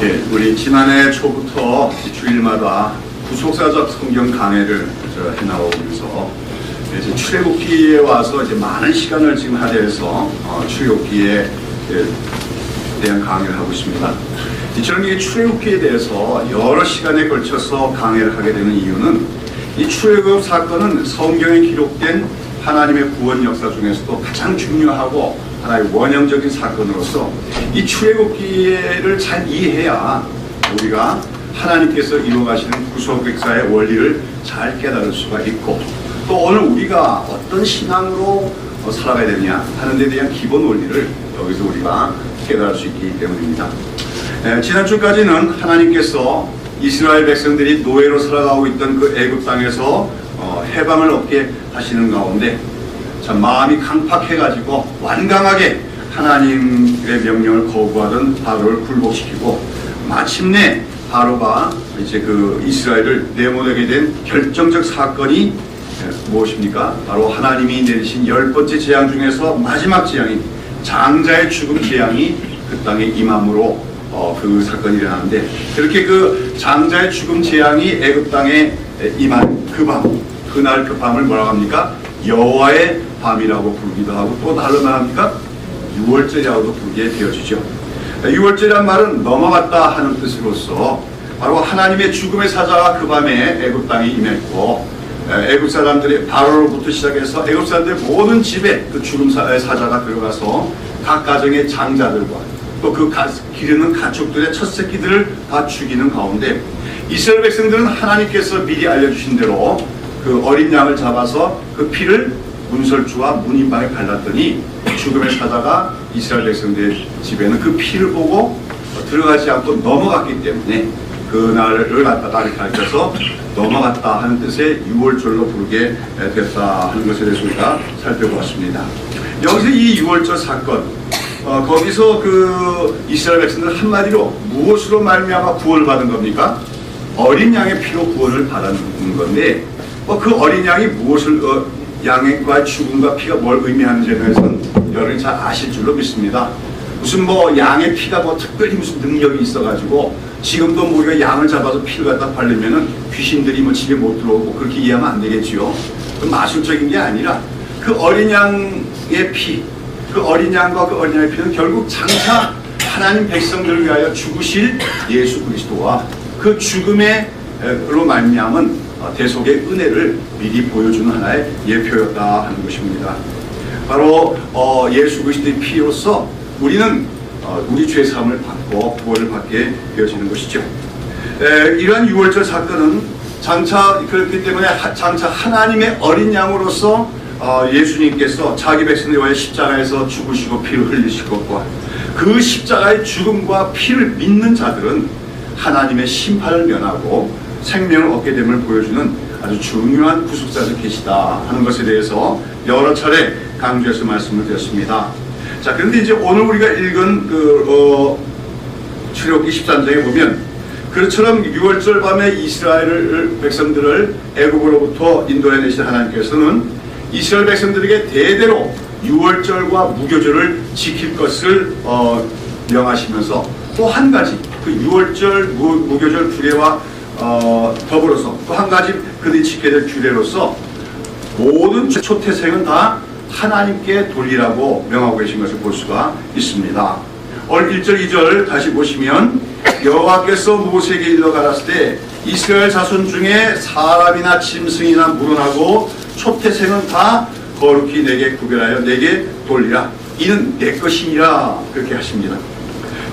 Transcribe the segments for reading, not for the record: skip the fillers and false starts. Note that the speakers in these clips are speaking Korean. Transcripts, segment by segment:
예, 우리 지난해 초부터 주일마다 구속사적 성경 강해를 해나오면서 이제 출애굽기에 와서 이제 많은 시간을 지금 할애해서 출애굽기에 대한 강의를 하고 있습니다. 이처럼 이 출애굽기에 대해서 여러 시간에 걸쳐서 강의를 하게 되는 이유는 이 출애굽 사건은 성경에 기록된 하나님의 구원 역사 중에서도 가장 중요하고 하나의 원형적인 사건으로서 이 출애굽기를 잘 이해해야 우리가 하나님께서 이루어가시는 구속 역사의 원리를 잘 깨달을 수가 있고, 또 오늘 우리가 어떤 신앙으로 살아가야 되느냐 하는 데 대한 기본 원리를 여기서 우리가 깨달을 수 있기 때문입니다. 지난주까지는 하나님께서 이스라엘 백성들이 노예로 살아가고 있던 그 애굽 땅에서 해방을 얻게 하시는 가운데 참 마음이 강팍해가지고 완강하게 하나님의 명령을 거부하던 바로를 굴복시키고, 마침내 바로가 이제 그 이스라엘을 내모내게 된 결정적 사건이 무엇입니까? 바로 하나님이 내리신 10번째 재앙 중에서 마지막 재앙인 장자의 죽음 재앙이 그 땅에 임함으로 그 사건이 일어나는데, 그렇게 그 장자의 죽음 재앙이 애굽 땅에 임한 그 밤, 그날 그 밤을 뭐라고 합니까? 여호와의 밤이라고 부르기도 하고, 또 다른 말 합니까? 유월절이라고도 부르게 되어지죠. 유월절이란 말은 넘어갔다 하는 뜻으로서 바로 하나님의 죽음의 사자가 그 밤에 애굽 땅에 임했고, 애굽 사람들의 바로로부터 시작해서 애굽 사람들의 모든 집에 그 죽음 사자가 들어가서 각 가정의 장자들과 또 그 기르는 가축들의 첫 새끼들을 다 죽이는 가운데, 이스라엘 백성들은 하나님께서 미리 알려주신 대로 그 어린 양을 잡아서 그 피를 문설주와 문인방에 발랐더니 죽음의 사자가 이스라엘 백성들의 집에는 그 피를 보고 들어가지 않고 넘어갔기 때문에 그날을 갖다가 이렇게 가르쳐서 넘어갔다 하는 뜻의 유월절로 부르게 됐다 하는 것에 대해서 우리가 살펴보았습니다. 여기서 이 유월절 사건, 거기서 그 이스라엘 백성들 한마디로 무엇으로 말미암아 구원을 받은 겁니까? 어린 양의 피로 구원을 받은 건데, 그 어린 양이 무엇을 양과 죽음과 피가 뭘 의미하는지에 대해서는 여러분이 잘 아실 줄로 믿습니다. 무슨 뭐 양의 피가 뭐 특별히 무슨 능력이 있어가지고 지금도 뭐 우리가 양을 잡아서 피를 갖다 바르면은 귀신들이 뭐 집에 못 들어오고 그렇게 이해하면 안 되겠지요. 그 마술적인 게 아니라 그 어린 양의 피, 그 어린 양과 그 어린 양의 피는 결국 장차 하나님 백성들을 위하여 죽으실 예수 그리스도와 그 죽음으로 말미암은 대속의 은혜를 미리 보여주는 하나의 예표였다 하는 것입니다. 바로 예수 그리스도의 피로서 우리는 우리 죄 사함을 받고 구원을 받게 되어지는 것이죠. 이러한 유월절 사건은 장차 그렇기 때문에 장차 하나님의 어린 양으로서 예수님께서 자기 백성을 위하여 십자가에서 죽으시고 피를 흘리실 것과 그 십자가의 죽음과 피를 믿는 자들은 하나님의 심판을 면하고 생명을 얻게 됨을 보여주는 아주 중요한 구속사적 계시다 하는 것에 대해서 여러 차례 강조해서 말씀을 드렸습니다. 자, 그런데 이제 오늘 우리가 읽은 출애굽기 13장에 보면 그처럼 유월절 밤에 이스라엘 백성들을 애굽으로부터 인도해내신 하나님께서는 이스라엘 백성들에게 대대로 유월절과 무교절을 지킬 것을 명하시면서 또 한 가지 그 유월절 무교절 규례와 더불어서 또 한 가지 그들이 지켜야 될 규례로서 모든 초태생은 다 하나님께 돌리라고 명하고 계신 것을 볼 수가 있습니다. 오늘 1절 2절 다시 보시면 여호와께서 모세에게 일러 가라사대 때 이스라엘 자손 중에 사람이나 짐승이나 물어나고 초태생은 다 거룩히 내게 구별하여 내게 돌리라. 이는 내 것이니라. 그렇게 하십니다.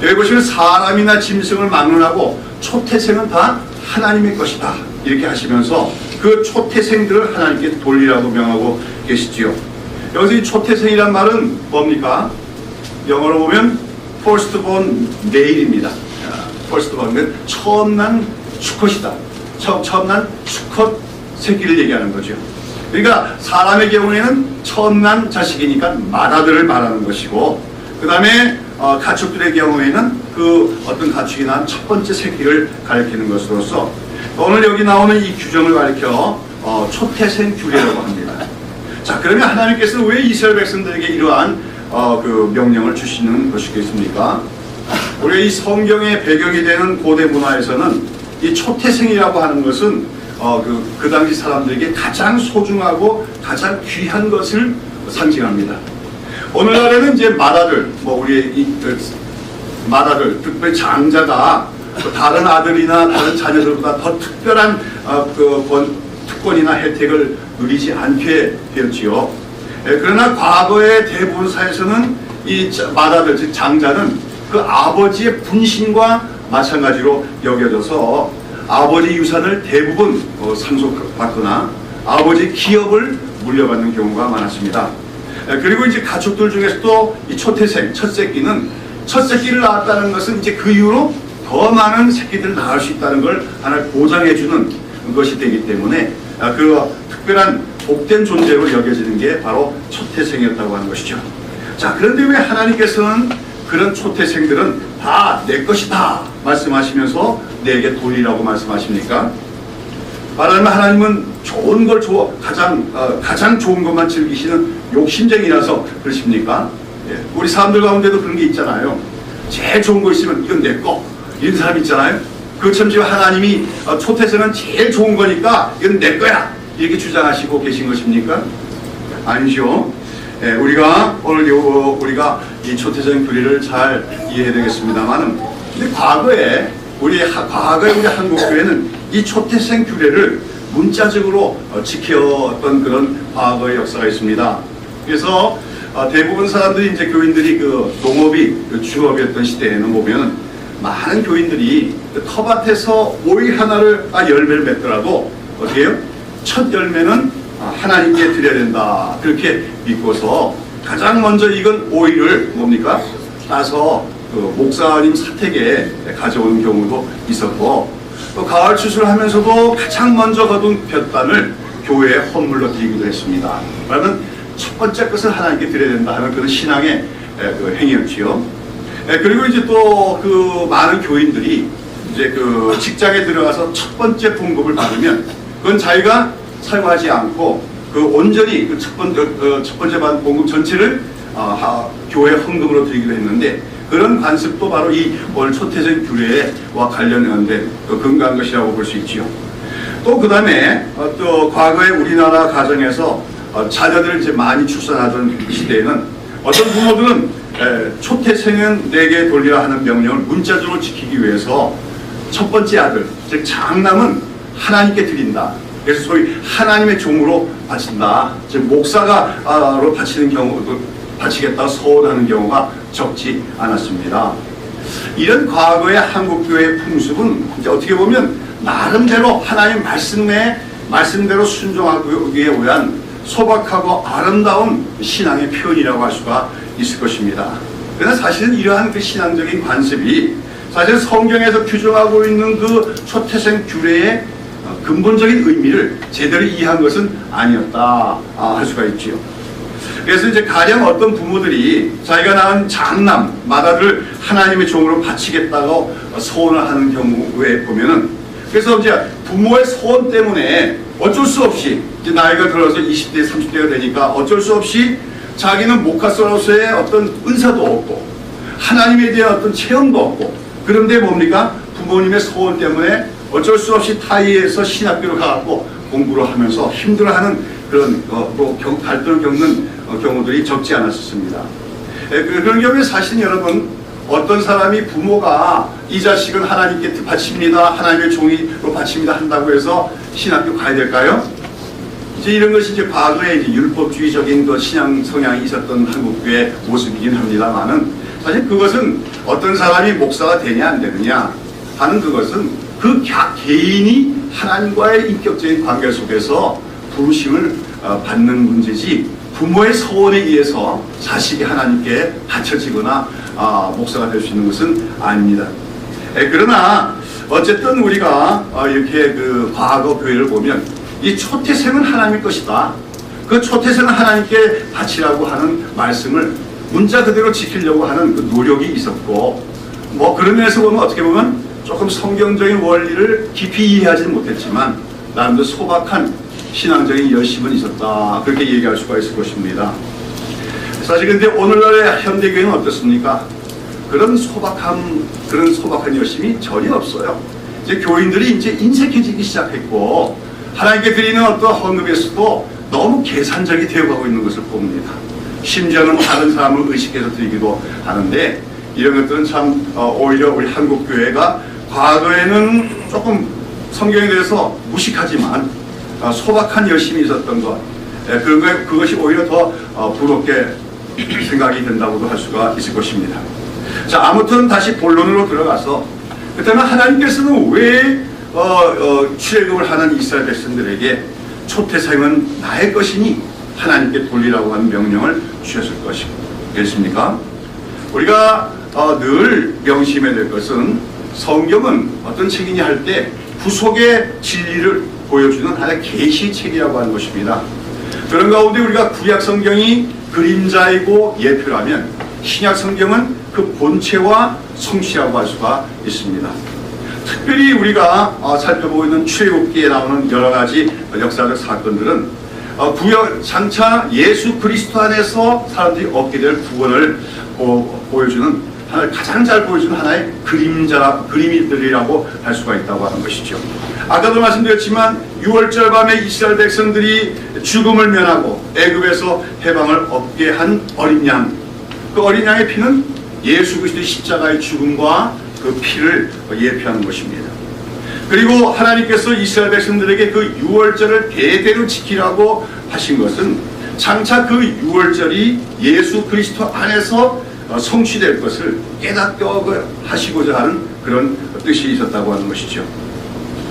여기 보시면 사람이나 짐승을 막론하고 초태생은 다 하나님의 것이다. 이렇게 하시면서 그 초태생들을 하나님께 돌리라고 명하고 계시지요. 여기서 이 초태생이란 말은 뭡니까? 영어로 보면 firstborn male입니다. firstborn, 처음 난 수컷이다. 처음 난 수컷 새끼를 얘기하는 거죠. 그러니까 사람의 경우에는 처음 난 자식이니까 맏아들을 말하는 것이고, 그 다음에 가축들의 경우에는 그 어떤 가축이 낳은 첫 번째 새끼를 가리키는 것으로서 오늘 여기 나오는 이 규정을 가리켜 초태생 규례라고 합니다. 자, 그러면 하나님께서 왜 이스라엘 백성들에게 이러한 그 명령을 주시는 것이겠습니까? 우리가 이 성경의 배경이 되는 고대 문화에서는 이 초태생이라고 하는 것은 그 당시 사람들에게 가장 소중하고 가장 귀한 것을 상징합니다. 오늘날에는 이제 마다들, 우리의 마다들, 특별히 장자가 다른 아들이나 다른 자녀들보다 더 특별한 특권이나 혜택을 누리지 않게 되었지요. 그러나 과거의 대부분 사회에서는 이 마다들, 즉 장자는 그 아버지의 분신과 마찬가지로 여겨져서 아버지 유산을 대부분 상속받거나 아버지 기업을 물려받는 경우가 많았습니다. 그리고 이제 가축들 중에서도 이 초태생, 첫 새끼는 첫 새끼를 낳았다는 것은 이제 그 이후로 더 많은 새끼들을 낳을 수 있다는 걸 하나 보장해주는 것이 되기 때문에 그 특별한 복된 존재로 여겨지는 게 바로 초태생이었다고 하는 것이죠. 자, 그런데 왜 하나님께서는 그런 초태생들은 다 내 것이다 말씀하시면서 내게 돌리라고 말씀하십니까? 말하면 하나님은 좋은 걸 가장 좋은 것만 즐기시는 욕심쟁이라서 그러십니까? 예, 우리 사람들 가운데도 그런 게 있잖아요. 제일 좋은 거 있으면 이건 내 거, 이런 사람 있잖아요. 그처럼 지금 하나님이 초태생은 제일 좋은 거니까 이건 내 거야 이렇게 주장하시고 계신 것입니까? 아니죠. 예, 우리가 오늘 우리가 이 초태생 교리를 잘 이해해야 되겠습니다만은, 근데 과거에 우리 한국 교회는 이 초태생 규례를 문자적으로 지켰던 그런 과거의 역사가 있습니다. 그래서 대부분 사람들이 이제 교인들이 그 농업이 주업이었던 시대에는 보면 많은 교인들이 그 텃밭에서 오이 하나를 열매를 맺더라도 어떻게 해요? 첫 열매는 하나님께 드려야 된다 그렇게 믿고서 가장 먼저 익은 오이를 뭡니까? 따서 그 목사님 사택에 가져오는 경우도 있었고, 또 가을 추수를 하면서도 가장 먼저 거둔 볕단을 교회에 헌물로 드리기도 했습니다. 그러면 첫 번째 것을 하나님께 드려야 된다 하는 그런 신앙의 그 행위였지요. 그리고 이제 또 그 많은 교인들이 이제 그 직장에 들어가서 첫 번째 봉급을 받으면 그건 자기가 사용하지 않고 그 온전히 그 첫 번째 받은 봉급 전체를 교회 헌금으로 드리기도 했는데, 그런 관습도 바로 이 오늘 초태생 규례와 관련된 근거한 것이라고 볼 수 있지요. 또 그 다음에 또 과거에 우리나라 가정에서 자녀들을 이제 많이 출산하던 시대에는 어떤 부모들은 초태생은 내게 돌리라 하는 명령을 문자적으로 지키기 위해서 첫 번째 아들, 즉 장남은 하나님께 드린다. 그래서 소위 하나님의 종으로 바친다. 즉 목사가로 바치는 경우도 바치겠다고 서원하는 경우가 적지 않았습니다. 이런 과거의 한국교회의 풍습은 이제 어떻게 보면 나름대로 하나님 말씀대로 순종하기 위한 소박하고 아름다운 신앙의 표현이라고 할 수가 있을 것입니다. 그러나 사실은 이러한 그 신앙적인 관습이 사실 성경에서 규정하고 있는 그 초태생 규례의 근본적인 의미를 제대로 이해한 것은 아니었다 할 수가 있지요. 그래서 이제 가령 어떤 부모들이 자기가 낳은 장남, 마다를 하나님의 종으로 바치겠다고 소원을 하는 경우에 보면은, 그래서 이제 부모의 소원 때문에 어쩔 수 없이 이제 나이가 들어서 20대, 30대가 되니까 어쩔 수 없이 자기는 목사로서의 어떤 은사도 없고 하나님에 대한 어떤 체험도 없고, 그런데 뭡니까? 부모님의 소원 때문에 어쩔 수 없이 타이에서 신학교로 가고 공부를 하면서 힘들어하는 그런 갈등을 겪는 경우들이 적지 않았습니다. 그런 경우에 사실 여러분, 어떤 사람이 부모가 이 자식은 하나님께 바칩니다, 하나님의 종이로 바칩니다 한다고 해서 신학교 가야 될까요? 이제 이런 것이 이제 과거에 이제 율법주의적인 그 신앙 성향이 있었던 한국교의 모습이긴 합니다만은, 사실 그것은 어떤 사람이 목사가 되냐 안 되느냐 하는 그것은 그 개인이 하나님과의 인격적인 관계 속에서 부르심을 받는 문제지, 부모의 소원에 의해서 자식이 하나님께 바쳐지거나 목사가 될 수 있는 것은 아닙니다. 그러나 어쨌든 우리가 이렇게 그 과거 교회를 보면 이 초태생은 하나님의 것이다, 그 초태생은 하나님께 바치라고 하는 말씀을 문자 그대로 지키려고 하는 그 노력이 있었고, 그런 면에서 보면 어떻게 보면 조금 성경적인 원리를 깊이 이해하지는 못했지만 나름대로 소박한 신앙적인 열심은 있었다, 그렇게 얘기할 수가 있을 것입니다. 사실 근데 오늘날의 현대교회는 어떻습니까? 그런 소박한 열심이 전혀 없어요. 이제 교인들이 이제 인색해지기 시작했고 하나님께 드리는 어떤 헌금에서도 너무 계산적이 되어가고 있는 것을 봅니다. 심지어는 다른 사람을 의식해서 드리기도 하는데 이런 것들은 참 오히려 우리 한국 교회가 과거에는 조금 성경에 대해서 무식하지만 소박한 열심이 있었던 것, 그것이 오히려 더 부럽게 생각이 된다고도 할 수가 있을 것입니다. 자, 아무튼 다시 본론으로 들어가서 그때는 하나님께서는 왜 출애굽을 하는 이스라엘 백성들에게 초태생은 나의 것이니 하나님께 돌리라고 하는 명령을 주셨을 것이겠습니까? 우리가 늘 명심해야 될 것은 성경은 어떤 책이냐 할 때 구속의 진리를 보여주는 하나의 계시책이라고 하는 것입니다. 그런 가운데 우리가 구약 성경이 그림자이고 예표라면 신약 성경은 그 본체와 성취라고 할 수가 있습니다. 특별히 우리가 살펴보고 있는 출애굽기에 나오는 여러 가지 역사적 사건들은 장차 예수 그리스도 안에서 사람들이 얻게 될 구원을 보여주는 가장 잘 보여주는 하나의 그림들이라고 할 수가 있다고 하는 것이죠. 아까도 말씀드렸지만 6월절 밤에 이스라엘 백성들이 죽음을 면하고 애굽에서 해방을 얻게 한 어린 양, 그 어린 양의 피는 예수 그리스도의 십자가의 죽음과 그 피를 예표하는 것입니다. 그리고 하나님께서 이스라엘 백성들에게 그 6월절을 대대로 지키라고 하신 것은 장차 그 6월절이 예수 그리스도 안에서 성취될 것을 깨닫게 하시고자 하는 그런 뜻이 있었다고 하는 것이죠.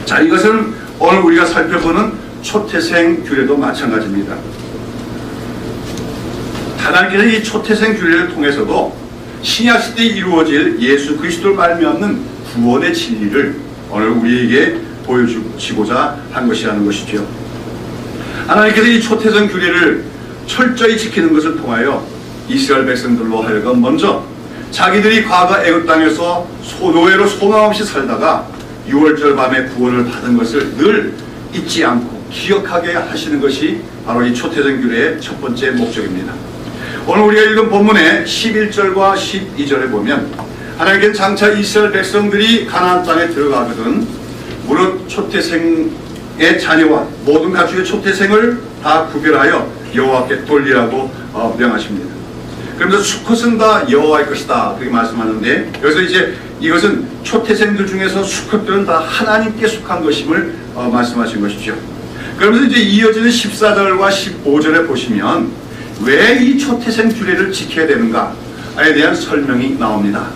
자, 이것은 오늘 우리가 살펴보는 초태생 규례도 마찬가지입니다. 하나님께서 이 초태생 규례를 통해서도 신약시대에 이루어질 예수 그리스도를 말미암는 구원의 진리를 오늘 우리에게 보여주시고자 한 것이라는 것이죠. 하나님께서 이 초태생 규례를 철저히 지키는 것을 통하여 이스라엘 백성들로 하여금 먼저 자기들이 과거 애굽 땅에서 노예로 소망 없이 살다가 6월절 밤에 구원을 받은 것을 늘 잊지 않고 기억하게 하시는 것이 바로 이 초태생 규례의 첫 번째 목적입니다. 오늘 우리가 읽은 본문의 11절과 12절에 보면 하나님께는 장차 이스라엘 백성들이 가나안 땅에 들어가거든 무릇 초태생의 자녀와 모든 가축의 초태생을 다 구별하여 여호와께 돌리라고 명하십니다. 그러면서 수컷은 다 여호와의 것이다 그렇게 말씀하는데 여기서 이제 이것은 초태생들 중에서 수컷들은 다 하나님께 속한 것임을 말씀하신 것이죠. 그러면서 이제 이어지는 14절과 15절에 보시면 왜 이 초태생 규례를 지켜야 되는가에 대한 설명이 나옵니다.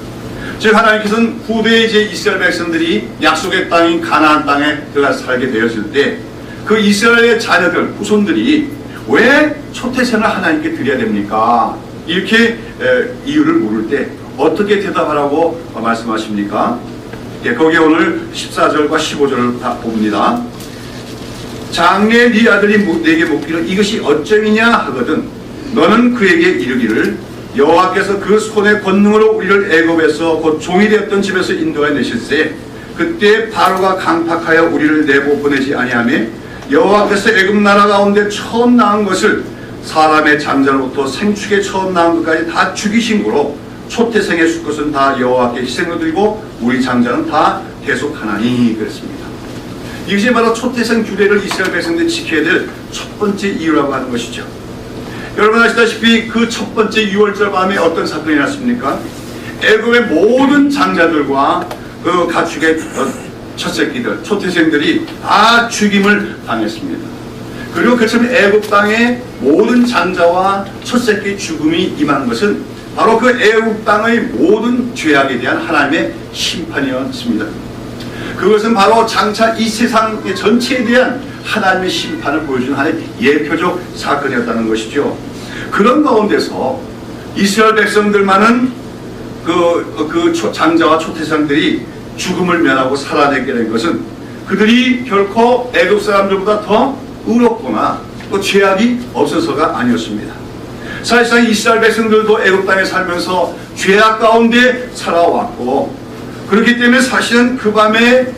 즉 하나님께서는 후대에 이제 이스라엘 백성들이 약속의 땅인 가나안 땅에 들어가서 살게 되었을 때 그 이스라엘의 자녀들 후손들이 왜 초태생을 하나님께 드려야 됩니까? 이렇게 이유를 물을 때 어떻게 대답하라고 말씀하십니까? 예, 거기에 오늘 14절과 15절을 다 봅니다. 장래 네 아들이 내게 묻기를 이것이 어쩌이냐 하거든 너는 그에게 이르기를 여호와께서 그 손의 권능으로 우리를 애굽에서 곧 종이 되었던 집에서 인도해 내실세 그때 바로가 강팍하여 우리를 내고 보내지 아니하며 여호와께서 애굽 나라 가운데 처음 낳은 것을 사람의 장자로부터 생축에 처음 낳은 것까지 다 죽이신 거로 초태생의 수컷은 다 여호와께 희생을 드리고 우리 장자는 다 대속하나니 그랬습니다. 이것이 바로 초태생 규례를 이스라엘 백성들이 지켜야 될 첫 번째 이유라고 하는 것이죠. 여러분 아시다시피 그 첫 번째 6월절 밤에 어떤 사건이 났습니까? 애굽의 모든 장자들과 그 가축의 첫 새끼들, 초태생들이 다 죽임을 당했습니다. 그리고 그처럼 애굽 땅의 모든 장자와 첫 새끼 죽음이 임한 것은 바로 그 애굽 땅의 모든 죄악에 대한 하나님의 심판이었습니다. 그것은 바로 장차 이 세상의 전체에 대한 하나님의 심판을 보여주는 하나의 예표적 사건이었다는 것이죠. 그런 가운데서 이스라엘 백성들만은 그 장자와 초태생들이 죽음을 면하고 살아내게 된 것은 그들이 결코 애굽 사람들보다 더 의롭거나 또 죄악이 없어서가 아니었습니다. 사실상 이스라엘 백성들도 애굽 땅에 살면서 죄악 가운데 살아왔고 그렇기 때문에 사실은 그 밤에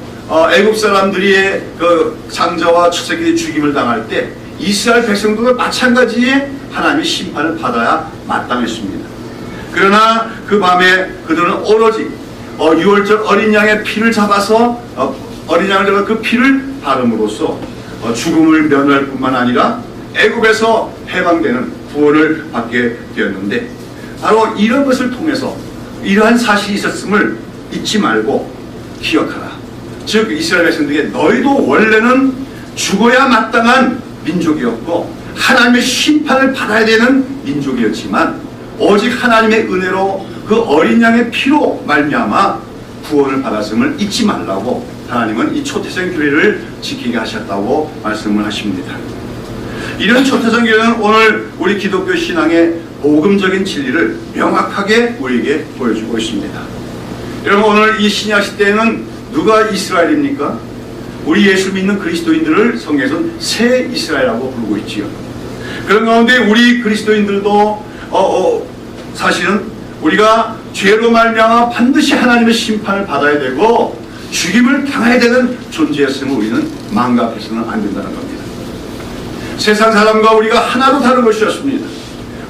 애굽 사람들이 그 장자와 첫새끼들이 죽임을 당할 때 이스라엘 백성들도 마찬가지의 하나님의 심판을 받아야 마땅했습니다. 그러나 그 밤에 그들은 오로지 유월절 어린 양의 피를 잡아서 어린 양을 잡아 그 피를 바름으로써 죽음을 면할 뿐만 아니라 애굽에서 해방되는 구원을 받게 되었는데, 바로 이런 것을 통해서 이러한 사실이 있었음을 잊지 말고 기억하라. 즉 이스라엘 백성들에게 너희도 원래는 죽어야 마땅한 민족이었고 하나님의 심판을 받아야 되는 민족이었지만 오직 하나님의 은혜로 그 어린 양의 피로 말미암아 구원을 받았음을 잊지 말라고 하나님은 이 초태생 규례를 지키게 하셨다고 말씀을 하십니다. 이런 초태생 규례는 오늘 우리 기독교 신앙의 복음적인 진리를 명확하게 우리에게 보여주고 있습니다. 여러분, 오늘 이 신약 시대에는 누가 이스라엘입니까? 우리 예수 믿는 그리스도인들을 성경에서는 새 이스라엘이라고 부르고 있지요. 그런 가운데 우리 그리스도인들도 사실은 우리가 죄로 말미암아 반드시 하나님의 심판을 받아야 되고 죽임을 당해야 되는 존재였음을 우리는 망각해서는 안 된다는 겁니다. 세상 사람과 우리가 하나도 다른 것이었습니다.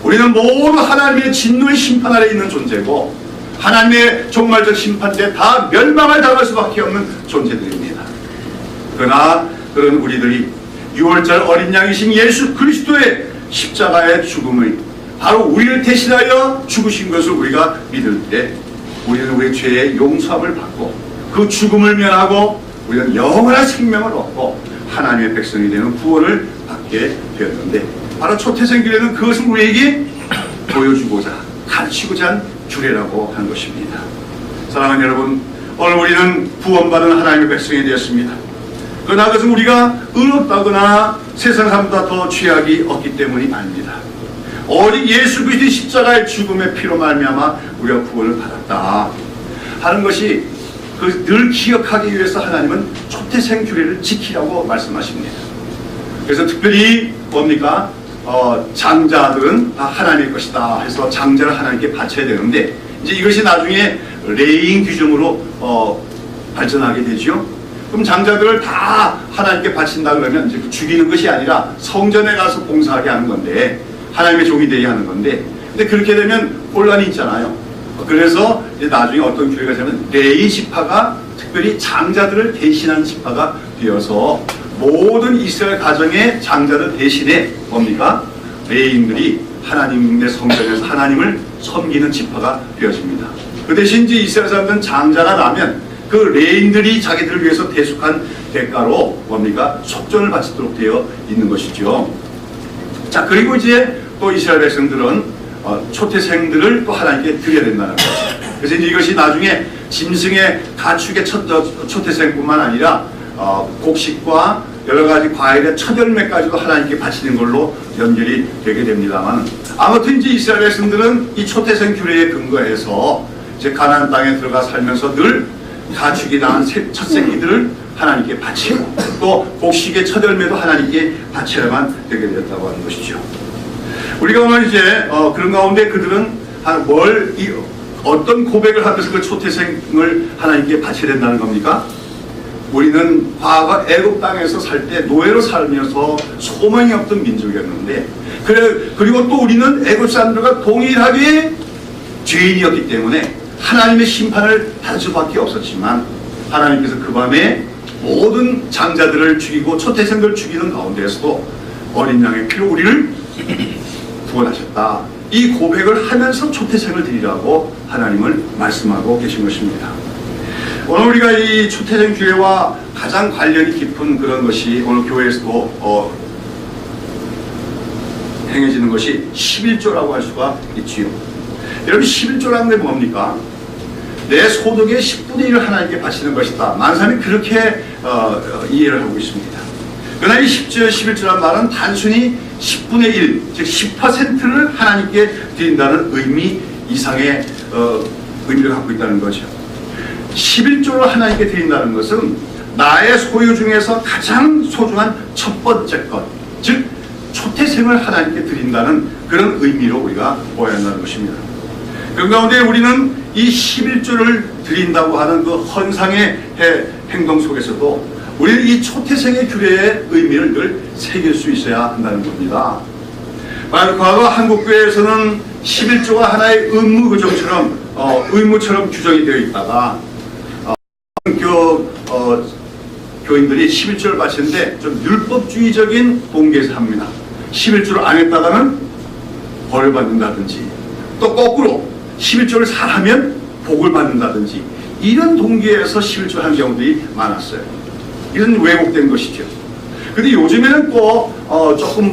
우리는 모두 하나님의 진노의 심판 아래 있는 존재고 하나님의 종말적 심판 때 다 멸망을 당할 수밖에 없는 존재들입니다. 그러나 그런 우리들이 유월절 어린 양이신 예수 그리스도의 십자가의 죽음을 바로 우리를 대신하여 죽으신 것을 우리가 믿을 때 우리는 우리의 죄의 용서함을 받고 그 죽음을 면하고 우리는 영원한 생명을 얻고 하나님의 백성이 되는 구원을 받게 되었는데, 바로 초태생 규례는 그것을 우리에게 보여주고자 가르치고자 한 규례라고 하는 것입니다. 사랑하는 여러분, 오늘 우리는 구원받은 하나님의 백성이 되었습니다. 그러나 그것은 우리가 의롭다거나 세상 사람보다 더 죄악이 없기 때문이 아닙니다. 오직 예수 그리스도의 십자가의 죽음의 피로 말미암아 우리가 구원을 받았다 하는 것이 늘 기억하기 위해서 하나님은 초태생 규례를 지키라고 말씀하십니다. 그래서 특별히 뭡니까? 장자들은 다 하나님의 것이다 해서 장자를 하나님께 바쳐야 되는데, 이제 이것이 나중에 레이인 규정으로 발전하게 되죠. 그럼 장자들을 다 하나님께 바친다 그러면 이제 죽이는 것이 아니라 성전에 가서 봉사하게 하는 건데, 하나님의 종이 되게 하는 건데, 근데 그렇게 되면 혼란이 있잖아요. 그래서 이제 나중에 어떤 규례가 되면 레위 지파가 특별히 장자들을 대신하는 지파가 되어서 모든 이스라엘 가정의 장자들 대신에 뭡니까? 레위인들이 하나님의 성전에서 하나님을 섬기는 지파가 되어집니다. 그 대신 이제 이스라엘 사람들은 장자가 나면 그 레위인들이 자기들을 위해서 대속한 대가로 뭡니까? 속전을 바치도록 되어 있는 것이죠. 자, 그리고 이제 또 이스라엘 백성들은 초태생들을 또 하나님께 드려야 된다는 거죠. 그래서 이제 이것이 나중에 짐승의 가축의 초태생뿐만 아니라 곡식과 여러 가지 과일의 첫 열매까지도 하나님께 바치는 걸로 연결이 되게 됩니다만, 아무튼 이제 이스라엘 백성들은 이 초태생 규례에 근거해서 이제 가나안 땅에 들어가 살면서 늘 가축이 낳은 첫 새끼들을 하나님께 바치고 또 곡식의 첫 열매도 하나님께 바치려만 되게 되었다고 하는 것이죠. 우리가 오늘 이제 그런 가운데 그들은 어떤 고백을 하면서 그 초태생을 하나님께 바쳐야 된다는 겁니까? 우리는 과거 애굽 땅에서 살 때 노예로 살면서 소망이 없던 민족이었는데, 그리고 또 우리는 애굽 사람들과 동일하게 죄인이었기 때문에 하나님의 심판을 받을 수밖에 없었지만, 하나님께서 그 밤에 모든 장자들을 죽이고 초태생들을 죽이는 가운데에서도 어린 양의 피로 우리를 구원하셨다. 이 고백을 하면서 초태생을 드리라고 하나님을 말씀하고 계신 것입니다. 오늘 우리가 이 초태생 규례와 가장 관련이 깊은 그런 것이 오늘 교회에서도 행해지는 것이 11조라고 할 수가 있지요. 여러분, 11조라는 게 뭡니까? 내 소득의 10분의 1을 하나님께 바치는 것이다. 많은 사람이 그렇게 이해를 하고 있습니다. 그러나 이 10조, 11조란 말은 단순히 10분의 1, 즉 10%를 하나님께 드린다는 의미 이상의 의미를 갖고 있다는 거죠. 11조를 하나님께 드린다는 것은 나의 소유 중에서 가장 소중한 첫 번째 것, 즉 초태생을 하나님께 드린다는 그런 의미로 우리가 보아야 한다는 것입니다. 그 가운데 우리는 이 11조를 드린다고 하는 그 헌상의 행동 속에서도 우리는 이 초태생의 규례의 의미를 늘 새길 수 있어야 한다는 겁니다. 과거 한국교회에서는 11조가 하나의 의무처럼 규정이 되어 있다가 교인들이 11조를 바치는데 좀 율법주의적인 동기에서 합니다. 11조를 안 했다가는 벌을 받는다든지, 또 거꾸로 11조를 잘하면 복을 받는다든지, 이런 동기에서 11조 하는 경우들이 많았어요. 이런 왜곡된 것이죠. 근데 요즘에는 또 조금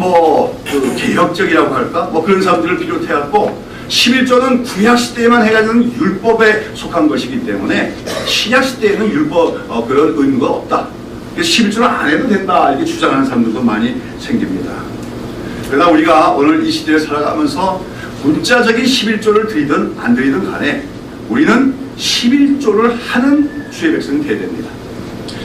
개혁적이라고 할까? 그런 사람들을 비롯해갖고 11조는 구약시대에만 해가지고 율법에 속한 것이기 때문에 신약시대에는 율법 그런 의무가 없다. 그래서 11조를 안 해도 된다, 이렇게 주장하는 사람들도 많이 생깁니다. 그러나 우리가 오늘 이 시대에 살아가면서 문자적인 11조를 드리든 안 드리든 간에 우리는 11조를 하는 주의 백성이 되어야 됩니다.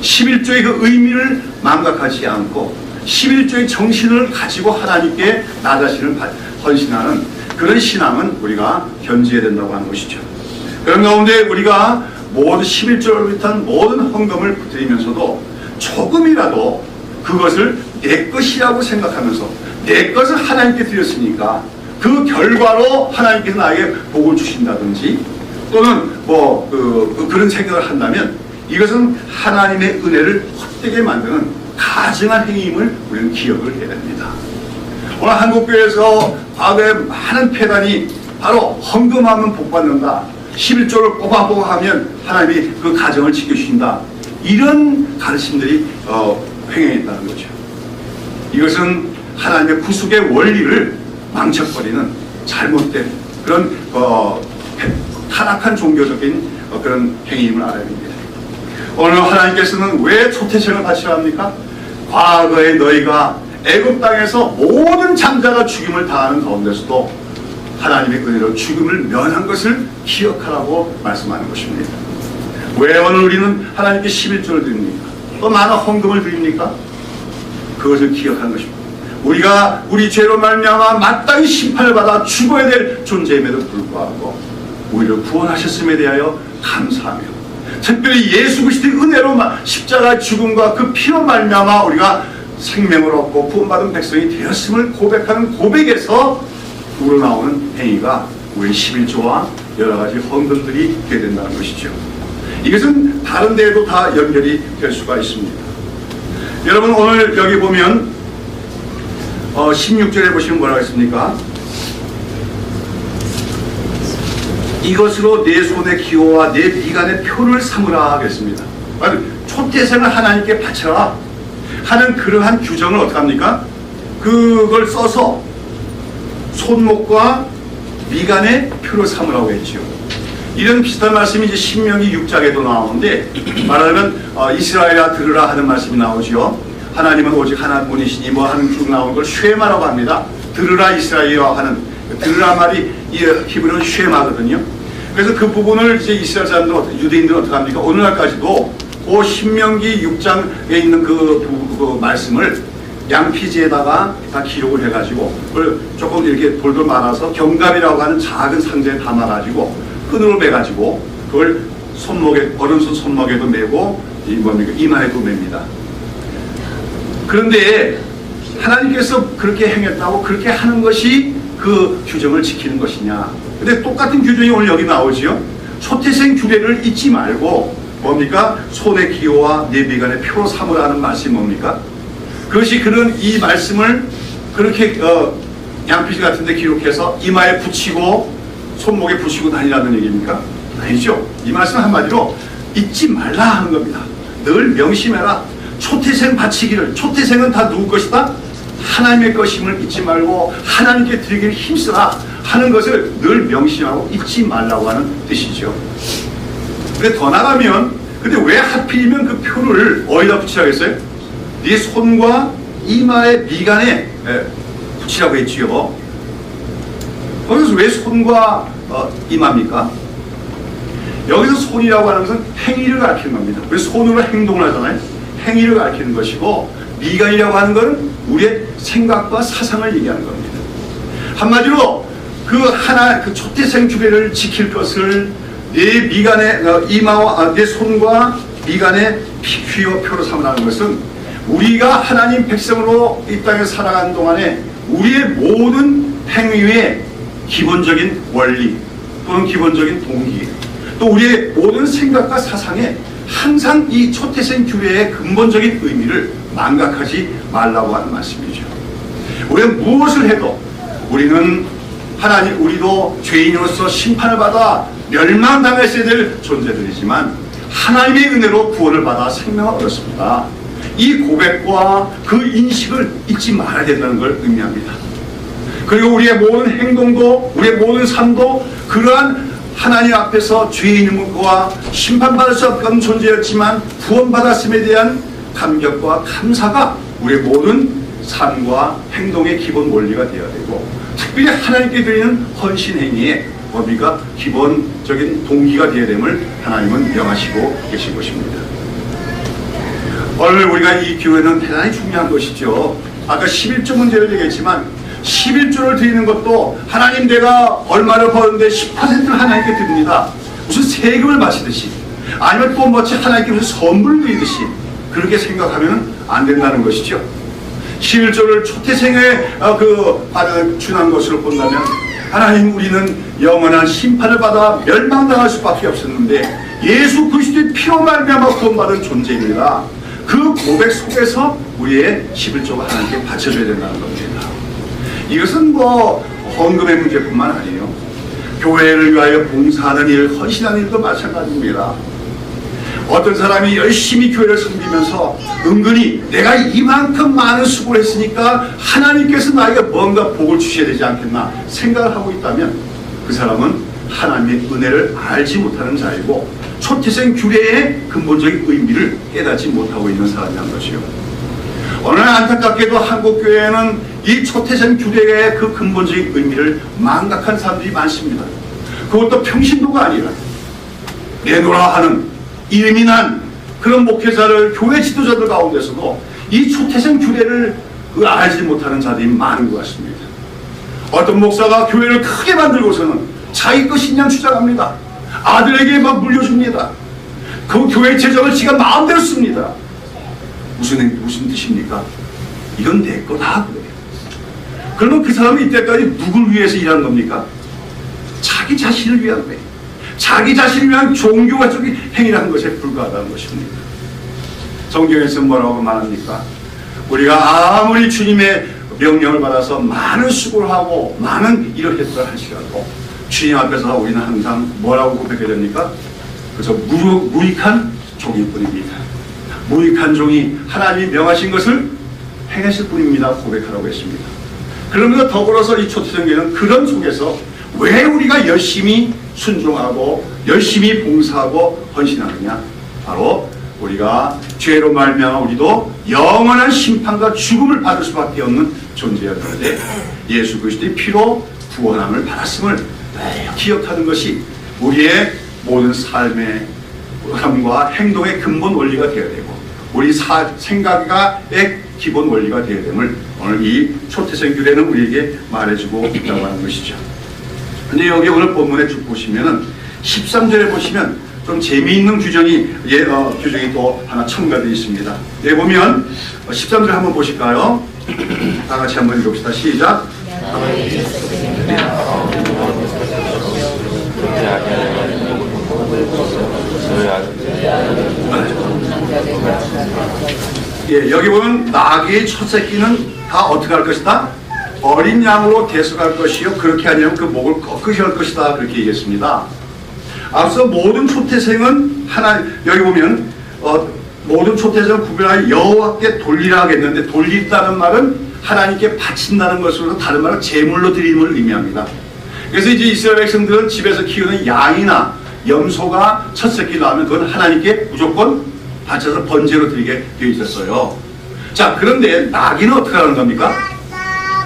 11조의 그 의미를 망각하지 않고 11조의 정신을 가지고 하나님께 나 자신을 헌신하는 그런 신앙은 우리가 견지해야 된다고 하는 것이죠. 그런 가운데 우리가 모든 11조를 비롯한 모든 헌금을 드리면서도 조금이라도 그것을 내 것이라고 생각하면서 내 것을 하나님께 드렸으니까 그 결과로 하나님께서 나에게 복을 주신다든지 또는 그런 생각을 한다면 이것은 하나님의 은혜를 헛되게 만드는 가증한 행위임을 우리는 기억을 해야 됩니다. 오늘 한국교회에서 과거에 많은 폐단이 바로 헌금하면 복받는다, 11조를 꼬박꼬박 하면 하나님이 그 가정을 지켜주신다, 이런 가르침들이 횡행했다는 거죠. 이것은 하나님의 구속의 원리를 망쳐버리는 잘못된 그런 타락한 종교적인 그런 행위임을 알아야 됩니다. 오늘 하나님께서는 왜 초태생을 바치라 합니까? 과거에 너희가 애굽 땅에서 모든 장자가 죽임을 당하는 가운데서도 하나님의 은혜로 죽음을 면한 것을 기억하라고 말씀하는 것입니다. 왜 오늘 우리는 하나님께 11조를 드립니까? 또 많은 헌금을 드립니까? 그것을 기억하는 것입니다. 우리가 우리 죄로 말미암아 마땅히 심판을 받아 죽어야 될 존재임에도 불구하고 우리를 구원하셨음에 대하여 감사하며, 특별히 예수 그리스도의 은혜로 십자가 죽음과 그 피로 말미암아 우리가 생명을 얻고 구원받은 백성이 되었음을 고백하는 고백에서 우러나오는 행위가 우리 11조와 여러 가지 헌금들이 되게 된다는 것이죠. 이것은 다른 데에도 다 연결이 될 수가 있습니다. 여러분 오늘 여기 보면 16절에 보시면 뭐라고 했습니까? 이것으로 내 손의 기호와 내 미간의 표를 삼으라 하겠습니다. 초태생을 하나님께 바쳐라 하는 그러한 규정을 어떻게 합니까? 그걸 써서 손목과 미간의 표를 삼으라고 했죠. 이런 비슷한 말씀이 이제 신명기 6장에도 나오는데, 말하자면 이스라엘아 들으라 하는 말씀이 나오죠. 하나님은 오직 하나뿐이시니 하는 쭉 나오는 걸 쉐마라고 합니다. 들으라 이스라엘아 하는, 들으라 말이 히브리어는 쉐마거든요. 그래서 그 부분을 이제 이스라엘 사람들, 유대인들은 어떻게 합니까? 오늘날까지도 그 신명기 6장에 있는 그 말씀을 양피지에다가 다 기록을 해가지고 그걸 조금 이렇게 돌돌 말아서 경갑이라고 하는 작은 상자에 담아가지고 끈으로 매가지고 그걸 손목에, 오른손 손목에도 매고 이마에도 맵니다. 그런데 하나님께서 그렇게 행했다고 그렇게 하는 것이 그 규정을 지키는 것이냐? 근데 똑같은 규정이 오늘 여기 나오지요. 초태생 규례를 잊지 말고 뭡니까? 손의 기호와 내 미간의 표로 삼으라 하는 말씀이 뭡니까? 그것이 그런 이 말씀을 그렇게 양피지 같은 데 기록해서 이마에 붙이고 손목에 붙이고 다니라는 얘기입니까? 아니죠. 이 말씀 한마디로 잊지 말라 하는 겁니다. 늘 명심해라. 초태생 바치기를, 초태생은 다 누구 것이다? 하나님의 것임을 잊지 말고 하나님께 드리기를 힘쓰라 하는 것을 늘 명심하고 잊지 말라고 하는 뜻이죠. 근데 더 나가면, 근데 왜 하필이면 그 표를 어디다 붙이라고 했어요? 네 손과 이마의 미간에 붙이라고 했지요. 거기서 왜 손과 이마입니까? 여기서 손이라고 하는 것은 행위를 가리키는 겁니다. 우리 손으로 행동을 하잖아요. 행위를 가리키는 것이고, 미간이라고 하는 것은 우리의 생각과 사상을 얘기하는 겁니다. 한마디로 그 초태생 규례를 지킬 것을 내 미간의 이마와 내 손과 미간의 귀와 표로 삼으라는 것은 우리가 하나님 백성으로 이 땅에 살아가는 동안에 우리의 모든 행위의 기본적인 원리 또는 기본적인 동기, 또 우리의 모든 생각과 사상에 항상 이 초태생 규례의 근본적인 의미를 망각하지 말라고 하는 말씀이죠. 우리는 무엇을 해도 우리는 우리도 죄인으로서 심판을 받아 멸망당했어야 될 존재들이지만 하나님의 은혜로 구원을 받아 생명을 얻었습니다. 이 고백과 그 인식을 잊지 말아야 된다는 걸 의미합니다. 그리고 우리의 모든 행동도 우리의 모든 삶도 그러한 하나님 앞에서 죄인과 심판받을 수 없는 존재였지만 구원받았음에 대한 감격과 감사가 우리의 모든 삶과 행동의 기본 원리가 되어야 되고, 특별히 하나님께 드리는 헌신 행위의 범위가 기본적인 동기가 되어야 됨을 하나님은 명하시고 계신 것입니다. 오늘 우리가 이 교회는 대단히 중요한 것이죠. 아까 11조 문제를 얘기했지만 11조를 드리는 것도 하나님 내가 얼마를 버는데 10%를 하나님께 드립니다. 무슨 세금을 바치듯이 아니면 또 뭐지 하나님께 무슨 선물을 드리듯이 그렇게 생각하면 안 된다는 것이죠. 11조를 초태생에 준한 것으로 본다면 하나님 우리는 영원한 심판을 받아 멸망당할 수밖에 없었는데 예수 그리스도의 피로 말미암아 구원받은 존재입니다. 그 고백 속에서 우리의 11조가 하나님께 바쳐줘야 된다는 겁니다. 이것은 헌금의 문제뿐만 아니에요. 교회를 위하여 봉사하는 일, 헌신하는 일도 마찬가지입니다. 어떤 사람이 열심히 교회를 섬기면서 은근히 내가 이만큼 많은 수고를 했으니까 하나님께서 나에게 뭔가 복을 주셔야 되지 않겠나 생각을 하고 있다면 그 사람은 하나님의 은혜를 알지 못하는 자이고 초태생 규례의 근본적인 의미를 깨닫지 못하고 있는 사람이란 것이요. 오늘 안타깝게도 한국교회에는 이 초태생 규례의 그 근본적인 의미를 망각한 사람들이 많습니다. 그것도 평신도가 아니라 내노라 하는 이름이 난 그런 목회자를 교회 지도자들 가운데서도 이 초태생 규례를 알지 못하는 자들이 많은 것 같습니다. 어떤 목사가 교회를 크게 만들고서는 자기 것 신앙 주장합니다. 아들에게 막 물려줍니다. 그 교회 재정을 지가 마음대로 씁니다. 무슨 뜻입니까? 이건 내 거다 그래요. 그러면 그 사람이 이때까지 누굴 위해서 일하는 겁니까? 자기 자신을 위한 거예요. 자기 자신을 위한 종교적인 행위라는 것에 불과하다는 것입니다. 성경에서 뭐라고 말합니까? 우리가 아무리 주님의 명령을 받아서 많은 수고를 하고 많은 일을 했다 할지라도 주님 앞에서 우리는 항상 뭐라고 고백해야 됩니까? 그래서 무익한 종일 뿐입니다. 무익한 종이 하나님이 명하신 것을 행했을 뿐입니다. 고백하라고 했습니다. 그러면서 더불어서 이 초태생계는 그런 속에서 왜 우리가 열심히 순종하고 열심히 봉사하고 헌신하느냐? 바로 우리가 죄로 말미암아 우리도 영원한 심판과 죽음을 받을 수밖에 없는 존재였는데 예수 그리스도의 피로 구원함을 받았음을 기억하는 것이 우리의 모든 삶의 삶과 행동의 근본 원리가 되어야 되고 우리 생각의 기본 원리가 되어야 됨을 오늘 이 초태생 규례는 우리에게 말해주고 있다고 하는 것이죠. 근데 여기 오늘 본문에 쭉 보시면은 13절에 보시면 좀 재미있는 규정이 또 하나 첨가되어 있습니다. 여기 보면 13절 한번 보실까요? 다 같이 한번 읽읍시다. 시작. 예, 여기 보면 나귀의 첫 새끼는 다 어떻게 할 것이다? 어린 양으로 대속할 것이요 그렇게 아니면 그 목을 꺾으셔 할 것이다 그렇게 얘기했습니다. 앞서 모든 초태생은 여기 보면 모든 초태생은 구별하여 여호와께 돌리라 하겠는데 돌린다는 말은 하나님께 바친다는 것으로 다른 말은 제물로 드림을 의미합니다. 그래서 이제 이스라엘 백성들은 집에서 키우는 양이나 염소가 첫 새끼 낳으면 그건 하나님께 무조건 바쳐서 번제로 드리게 되어 있었어요. 자, 그런데 나귀는 어떻게 하는 겁니까?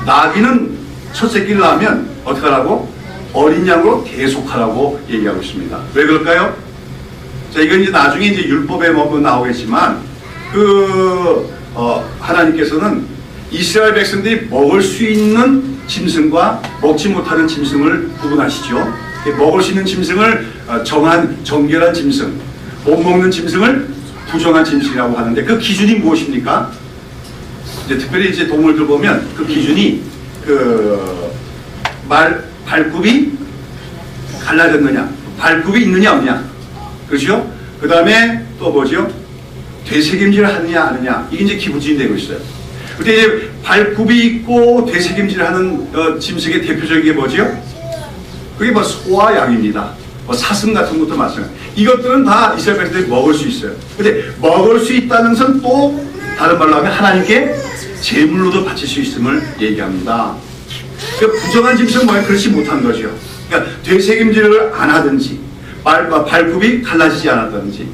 나귀는 첫 새끼를 낳으면 어떻게 하라고? 어린 양으로 대속하라고 얘기하고 있습니다. 왜 그럴까요? 자, 이건 이제 나중에 이제 율법에 나오겠지만 하나님께서는 이스라엘 백성들이 먹을 수 있는 짐승과 먹지 못하는 짐승을 구분하시죠. 먹을 수 있는 짐승을 정결한 짐승, 못 먹는 짐승을 부정한 짐승이라고 하는데 그 기준이 무엇입니까? 이제 특별히 이제 동물들 보면 그 기준이 발굽이 갈라졌느냐, 발굽이 있느냐 없느냐, 그렇죠? 그 다음에 또 뭐죠? 되새김질을 하느냐 안 하느냐, 이게 이제 기부진이 되고 있어요. 근데 이제 발굽이 있고 되새김질을 하는 짐승의 대표적인 게 뭐죠? 그게 뭐 소와 양입니다. 뭐 사슴 같은 것도 마찬가지. 이것들은 다 이스라엘 백성들이 먹을 수 있어요. 근데 먹을 수 있다는 것은 또 다른 말로 하면 하나님께 제물로도 바칠 수 있음을 얘기합니다. 그러니까 부정한 짐승은 뭐예요? 그렇지 못한 거죠. 그러니까 되새김질을 안 하든지 발굽이 갈라지지 않았다든지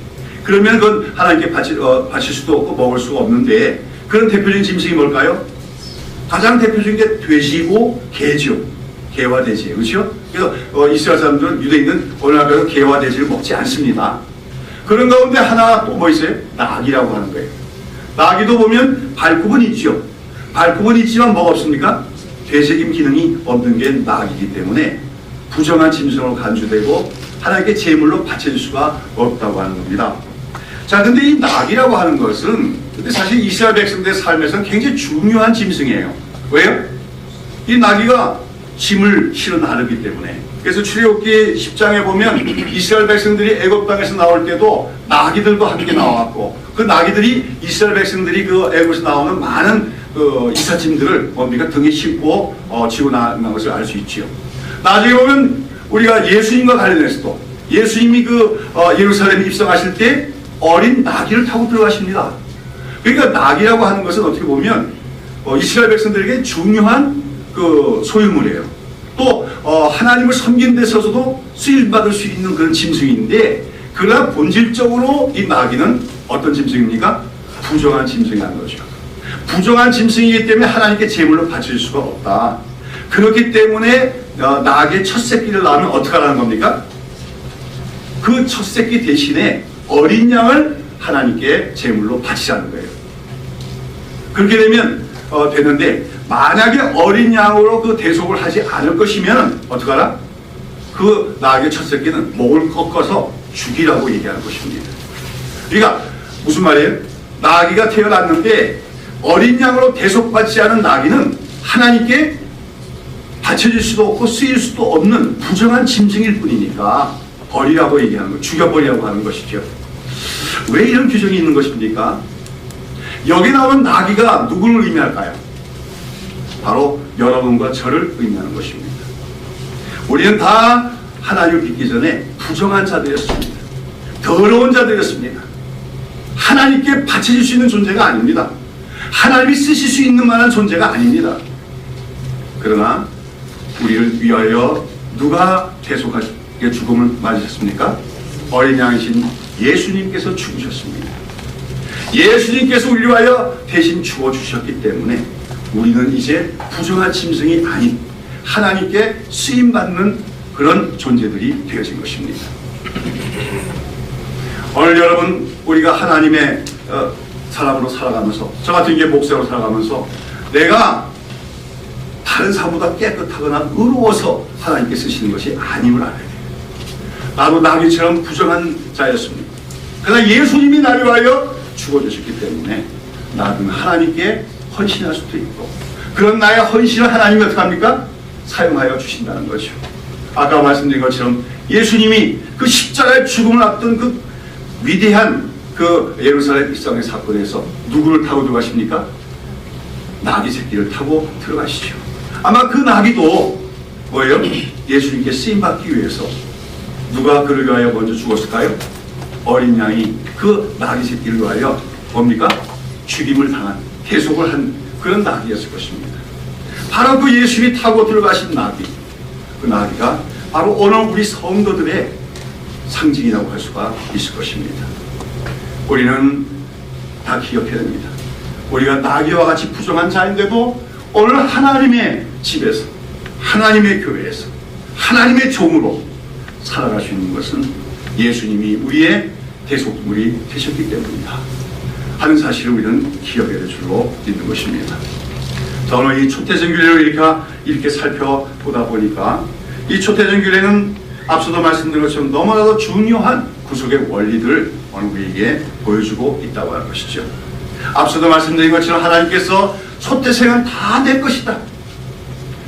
그러면 그건 하나님께 바칠 수도 없고 먹을 수가 없는데, 그런 대표적인 짐승이 뭘까요? 가장 대표적인 게 돼지고 개죠. 개와 돼지, 그렇죠? 그래서 이스라엘 사람들은, 유대인은 어느 나라에서 개와 돼지를 먹지 않습니다. 그런 가운데 하나 또 뭐 있어요? 낙이라고 하는 거예요. 낙이도 보면 발굽은 있죠. 발굽은 있지만 뭐가 없습니까? 되새김 기능이 없는 게 낙이기 때문에 부정한 짐승으로 간주되고 하나님께 제물로 바쳐질 수가 없다고 하는 겁니다. 자, 근데 이 낙이라고 하는 것은 근데 사실 이스라엘 백성들의 삶에서는 굉장히 중요한 짐승이에요. 왜요? 이 나귀가 짐을 실어 나르기 때문에. 그래서 출애굽기 10장에 보면 이스라엘 백성들이 애굽 땅에서 나올 때도 나귀들도 함께 나왔고, 그 나귀들이 이스라엘 백성들이 그 애굽에서 나오는 많은 이삿짐들을 뭡니까 등에 싣고 지고 나간 것을 알 수 있지요. 나중에 보면 우리가 예수님과 관련해서도 예수님이 예루살렘에 입성하실 때 어린 나귀를 타고 들어가십니다. 그러니까 나귀라고 하는 것은 어떻게 보면 이스라엘 백성들에게 중요한 소유물이에요. 또 하나님을 섬기는 데 있어서도 쓰임받을 수 있는 그런 짐승인데, 그러나 본질적으로 이 나귀는 어떤 짐승입니까? 부정한 짐승이라는 거죠. 부정한 짐승이기 때문에 하나님께 제물로 바칠 수가 없다. 그렇기 때문에 나귀의 첫 새끼를 낳으면 어떻게 하라는 겁니까? 그 첫 새끼 대신에 어린 양을 하나님께 제물로 바치자는 거예요. 그렇게 되면 되는데, 만약에 어린 양으로 그 대속을 하지 않을 것이면 어떡하라? 그 나귀의 첫 새끼는 목을 꺾어서 죽이라고 얘기하는 것입니다. 그러니까 무슨 말이에요? 나귀가 태어났는데 어린 양으로 대속받지 않은 나귀는 하나님께 바쳐질 수도 없고 쓰일 수도 없는 부정한 짐승일 뿐이니까 버리라고 얘기하는 거, 죽여버리라고 하는 것이죠. 왜 이런 규정이 있는 것입니까? 여기 나오는 나귀가 누구를 의미할까요? 바로 여러분과 저를 의미하는 것입니다. 우리는 다 하나님을 믿기 전에 부정한 자들이었습니다. 더러운 자들이었습니다. 하나님께 바쳐질 수 있는 존재가 아닙니다. 하나님이 쓰실 수 있는 만한 존재가 아닙니다. 그러나 우리를 위하여 누가 대속하게 죽음을 맞으셨습니까? 어린 양이신 예수님께서 죽으셨습니다. 예수님께서 우리를 위하여 대신 죽어주셨기 때문에 우리는 이제 부정한 짐승이 아닌 하나님께 쓰임받는 그런 존재들이 되어진 것입니다. 오늘 여러분, 우리가 하나님의 사람으로 살아가면서, 저 같은 게 목사로 살아가면서 내가 다른 사람보다 깨끗하거나 의로워서 하나님께 쓰시는 것이 아님을 알아야 돼요. 나도 나귀처럼 부정한 자였습니다. 그러나 예수님이 나를 위하여 죽어주셨기 때문에 나는 하나님께 헌신할 수도 있고, 그런 나의 헌신을 하나님이 어떻게 합니까? 사용하여 주신다는 거죠. 아까 말씀드린 것처럼 예수님이 그 십자가의 죽음을 앞둔 그 위대한 그 예루살렘 입성의 사건에서 누구를 타고 들어가십니까? 나귀 새끼를 타고 들어가시죠. 아마 그 나귀도 뭐예요? 예수님께 쓰임받기 위해서. 누가 그를 위하여 먼저 죽었을까요? 어린 양이 그 나귀 새끼를 위하여 뭡니까? 죽임을 당한, 대속을 한 그런 나귀였을 것입니다. 바로 그 예수님이 타고 들어가신 나귀, 그 나귀가 바로 오늘 우리 성도들의 상징이라고 할 수가 있을 것입니다. 우리는 다 기억해야 됩니다. 우리가 나귀와 같이 부정한 자인데도 오늘 하나님의 집에서, 하나님의 교회에서, 하나님의 종으로 살아갈 수 있는 것은 예수님이 우리의 대속물이 되셨기 때문이다 하는 사실을 우리는 기억해야 될 줄로 믿는 것입니다. 자, 오늘 이 초태전 규례를 이렇게 살펴보다 보니까 이 초태전 규례는 앞서도 말씀드린 것처럼 너무나도 중요한 구속의 원리들을 오늘 우리에게 보여주고 있다고 하는 것이죠. 앞서도 말씀드린 것처럼 하나님께서 초태생은 다 내 것이다.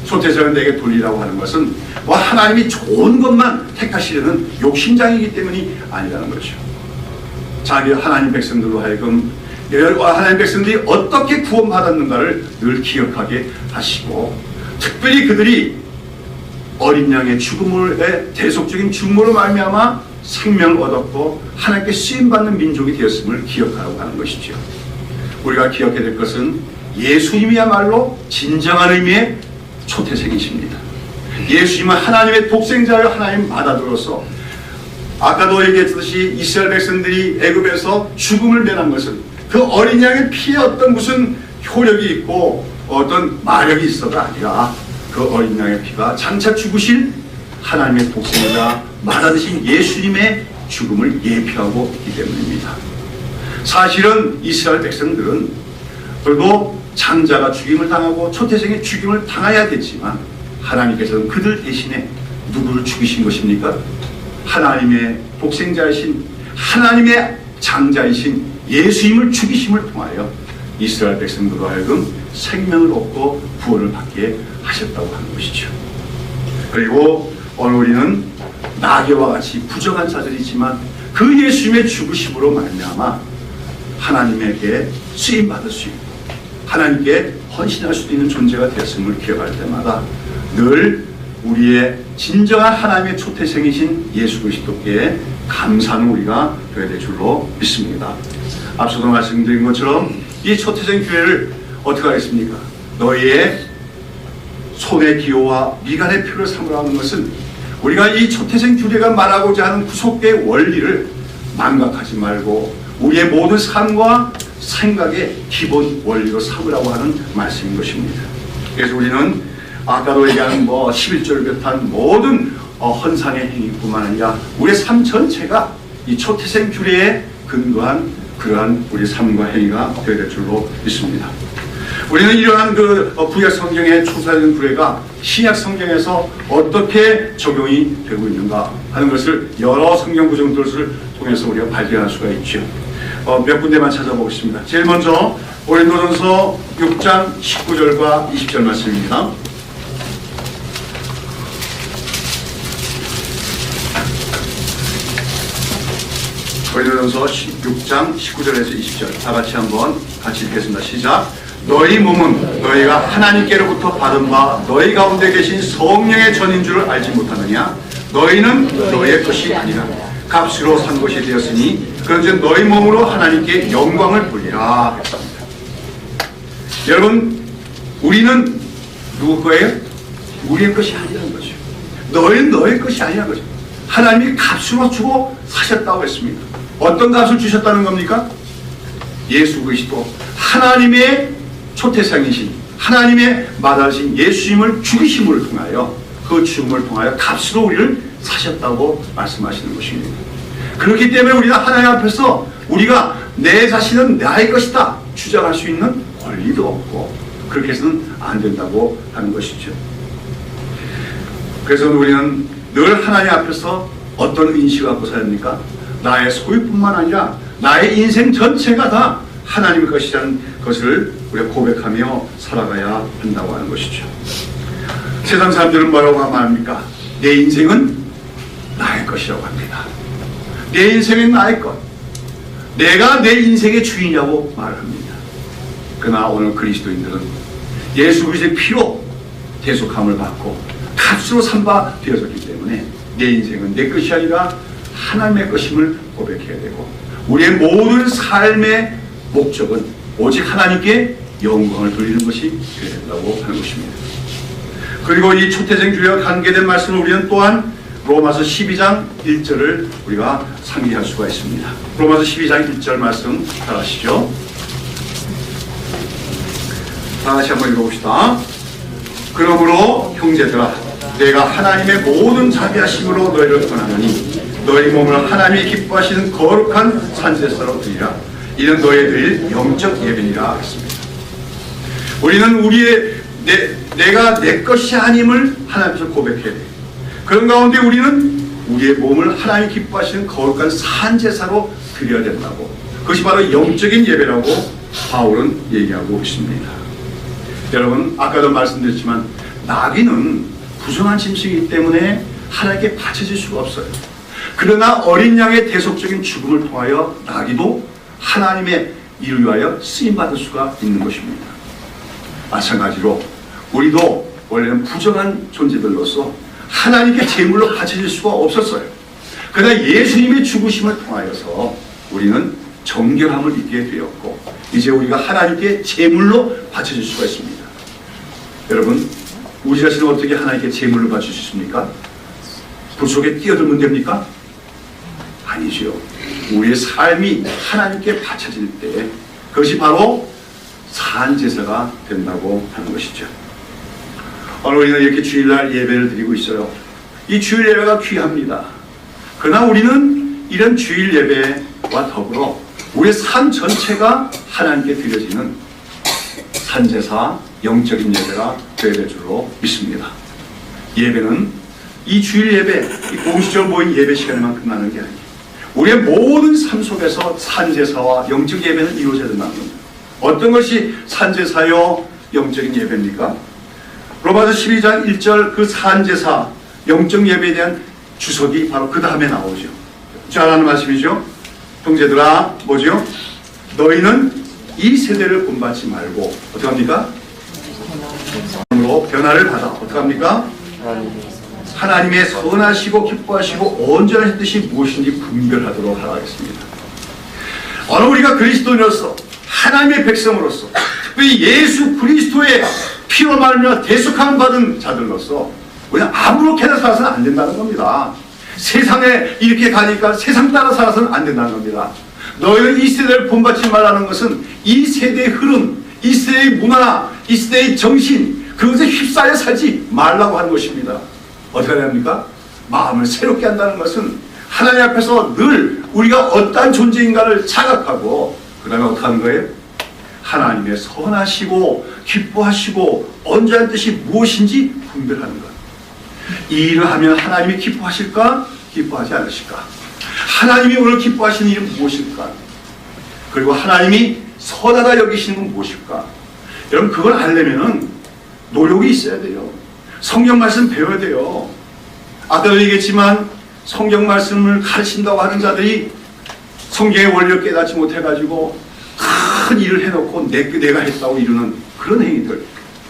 초태생을 내게 돌리라고 하는 것은 뭐 하나님이 좋은 것만 택하시려는 욕심장이기 때문이 아니라는 거죠. 자기 하나님 백성들로 하여금 하나님 백성들이 어떻게 구원받았는가를 늘 기억하게 하시고, 특별히 그들이 어린 양의 죽음의 대속적인 죽음으로 말미암아 생명을 얻었고 하나님께 쓰임받는 민족이 되었음을 기억하라고 하는 것이죠. 우리가 기억해야 될 것은 예수님이야말로 진정한 의미의 초태생이십니다. 예수님은 하나님의 독생자를 하나님 받아들어서, 아까도 얘기했듯이 이스라엘 백성들이 애굽에서 죽음을 면한 것은 그 어린 양의 피에 어떤 무슨 효력이 있고 어떤 마력이 있어가 아니라 그 어린 양의 피가 장차 죽으실 하나님의 독생자 맞아드신 예수님의 죽음을 예표하고 있기 때문입니다. 사실은 이스라엘 백성들은 그래도 장자가 죽임을 당하고 초태생의 죽임을 당해야 됐지만, 하나님께서는 그들 대신에 누구를 죽이신 것입니까? 하나님의 독생자이신 하나님의 장자이신 예수님을 죽이심을 통하여 이스라엘 백성들로 하여금 생명을 얻고 구원을 받게 하셨다고 하는 것이죠. 그리고 오늘 우리는 나귀와 같이 부정한 자들이지만 그 예수님의 죽으심으로 말미암아 하나님에게 쓰임받을 수 있고 하나님께 헌신할 수 있는 존재가 되었음을 기억할 때마다 늘 우리의 진정한 하나님의 초태생이신 예수 그리스도께 감사하는 우리가 되어야 될 줄로 믿습니다. 앞서도 말씀드린 것처럼 이 초태생 교회를 어떻게 하겠습니까? 너희의 손의 기호와 미간의 표를 삼으라는 것은 우리가 이 초태생 교회가 말하고자 하는 구속계의 원리를 망각하지 말고 우리의 모든 삶과 생각의 기본 원리로 삼으라고 하는 말씀인 것입니다. 그래서 우리는 아까도 얘기한 11조를 비롯한 모든 헌상의 행위뿐만 아니라 우리의 삶 전체가 이 초태생 규례에 근거한 그러한 우리 삶과 행위가 되어야 될 줄로 믿습니다. 우리는 이러한 구약 성경의 초사된 규례가 신약 성경에서 어떻게 적용이 되고 있는가 하는 것을 여러 성경 구절들을 통해서 우리가 발견할 수가 있죠. 몇 군데만 찾아보겠습니다. 제일 먼저 고린도전서 6장 19절과 20절 말씀입니다. 고린도전서 6장 19절에서 20절 다 같이 한번 같이 읽겠습니다. 시작. 너희 몸은 너희가 하나님께로부터 받은 바 너희 가운데 계신 성령의 전인 줄을 알지 못하느냐? 너희는 너희의 것이 아니라 값으로 산 것이 되었으니 그런즉 너희 몸으로 하나님께 영광을 돌리라 했습니다. 여러분, 우리는 누구 거예요? 우리의 것이 아니라는 거죠. 너희는 너희의 것이 아니라는 거죠. 하나님이 값으로 주고 사셨다고 했습니다. 어떤 값을 주셨다는 겁니까? 예수 그리스도 하나님의 초태생이신 하나님의 마다하신 예수님을 죽이심을 통하여 그 죽음을 통하여 값으로 우리를 사셨다고 말씀하시는 것입니다. 그렇기 때문에 우리가 하나님 앞에서 우리가 내 자신은 나의 것이다 주장할 수 있는 권리도 없고 그렇게 해서는 안 된다고 하는 것이죠. 그래서 우리는 늘 하나님 앞에서 어떤 인식을 갖고 살아야 합니까? 나의 소유뿐만 아니라 나의 인생 전체가 다 하나님의 것이라는 것을 우리가 고백하며 살아가야 한다고 하는 것이죠. 세상 사람들은 뭐라고 말합니까? 내 인생은 나의 것이라고 합니다. 내 인생은 나의 것. 내가 내 인생의 주인이라고 말합니다. 그러나 오늘 그리스도인들은 예수 그리스도의 피로 대속함을 받고 값으로 삼바 되어졌기 때문에 내 인생은 내 것이 아니라 하나님의 것임을 고백해야 되고 우리의 모든 삶의 목적은 오직 하나님께 영광을 돌리는 것이 되어야 된다고 하는 것입니다. 그리고 이 초태생 규례와 관계된 말씀을 우리는 또한 로마서 12장 1절을 우리가 상기할 수가 있습니다. 로마서 12장 1절 말씀 잘 아시죠? 다 같이 한번 읽어봅시다. 그러므로 형제들아 내가 하나님의 모든 자비하심으로 너희를 권하노니 너희 몸을 하나님이 기뻐하시는 거룩한 산제사로 드리라. 이는 너희의 드릴 영적 예배니라 했습니다. 우리는 내가 내 것이 아님을 하나님께서 고백해야 돼요. 그런 가운데 우리는 우리의 몸을 하나님 기뻐하시는 거룩한 산제사로 드려야 된다고. 그것이 바로 영적인 예배라고 바울은 얘기하고 있습니다. 여러분, 아까도 말씀드렸지만 나귀는 부정한 짐승이기 때문에 하나님께 바쳐질 수가 없어요. 그러나 어린 양의 대속적인 죽음을 통하여 나귀도 하나님의 일을 위하여 쓰임받을 수가 있는 것입니다. 마찬가지로 우리도 원래는 부정한 존재들로서 하나님께 제물로 바쳐질 수가 없었어요. 그러나 예수님의 죽으심을 통하여서 우리는 정결함을 입게 되었고 이제 우리가 하나님께 제물로 바쳐질 수가 있습니다. 여러분, 우리 자신을 어떻게 하나님께 제물로 바칠 수 있습니까? 불 속에 뛰어들면 됩니까? 아니죠. 우리의 삶이 하나님께 바쳐질 때 그것이 바로 산제사가 된다고 하는 것이죠. 오늘 우리는 이렇게 주일날 예배를 드리고 있어요. 이 주일 예배가 귀합니다. 그러나 우리는 이런 주일 예배와 더불어 우리의 삶 전체가 하나님께 드려지는 산제사, 영적인 예배가 되어야 될 줄로 믿습니다. 예배는 이 주일 예배, 이 공식적으로 모인 예배 시간에만 끝나는 게 아니에요. 우리의 모든 삶 속에서 산제사와 영적 예배는 이루어져야 된다는 겁니다. 어떤 것이 산제사요 영적인 예배입니까? 로마서 12장 1절 그 산제사 영적 예배에 대한 주석이 바로 그 다음에 나오죠. 잘하는 말씀이죠. 형제들아, 뭐죠? 너희는 이 세대를 본받지 말고 어떻게 합니까? 변화를 받아 어떻게 합니까? 하나님의 선하시고 기뻐하시고 온전하신 뜻이 무엇인지 분별하도록 하겠습니다. 오늘 우리가 그리스도인으로서 하나님의 백성으로서 특별히 예수 그리스도의 피로 말미암아 대속함을 받은 자들로서 우리는 아무렇게나 살아서는 안 된다는 겁니다. 세상에 이렇게 가니까 세상 따라 살아서는 안 된다는 겁니다. 너희는 이 세대를 본받지 말라는 것은 이 세대의 흐름, 이 세대의 문화, 이 세대의 정신, 그것에 휩싸여 살지 말라고 하는 것입니다. 어떻게 해야 합니까? 마음을 새롭게 한다는 것은 하나님 앞에서 늘 우리가 어떠한 존재인가를 자각하고 그 다음에 어떻게 하는 거예요? 하나님의 선하시고 기뻐하시고 온전한 뜻이 무엇인지 분별하는 것. 이 일을 하면 하나님이 기뻐하실까? 기뻐하지 않으실까? 하나님이 오늘 기뻐하시는 일은 무엇일까? 그리고 하나님이 선하다 여기시는 건 무엇일까? 여러분, 그걸 알려면은 노력이 있어야 돼요. 성경 말씀 배워야 돼요. 아까도 얘기했지만 성경 말씀을 가르친다고 하는 자들이 성경의 원리를 깨닫지 못해가지고 큰 일을 해놓고 내가 했다고 이루는 그런 행위들,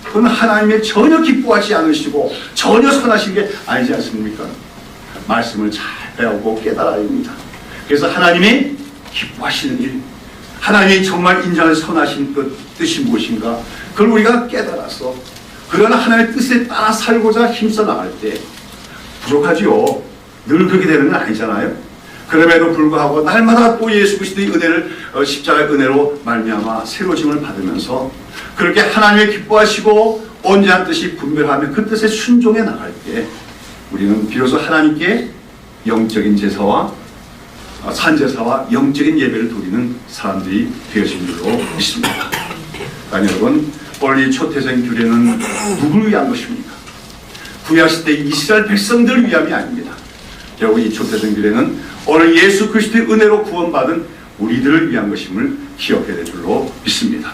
그건 하나님의 전혀 기뻐하지 않으시고 전혀 선하신 게 아니지 않습니까? 말씀을 잘 배우고 깨달아야 합니다. 그래서 하나님이 기뻐하시는 일, 하나님이 정말 인정한 선하신 그 뜻이 무엇인가, 그걸 우리가 깨달아서 그러나 하나님의 뜻에 따라 살고자 힘써 나갈 때 부족하지요. 늘 그렇게 되는 건 아니잖아요. 그럼에도 불구하고 날마다 또 예수 그리스도의 은혜를 십자가의 은혜로 말미암아 새로짐을 받으면서 그렇게 하나님의 기뻐하시고 온전한 뜻이 분별하며 그 뜻에 순종해 나갈 때 우리는 비로소 하나님께 영적인 제사와 산제사와 영적인 예배를 드리는 사람들이 되어진 줄로 믿습니다. 여러분, 오늘 이 초태생 규례는 누구를 위한 것입니까? 구약시대 이스라엘 백성들을 위함이 아닙니다. 결국 이 초태생 규례는 오늘 예수 그리스도의 은혜로 구원받은 우리들을 위한 것임을 기억해야 될 줄로 믿습니다.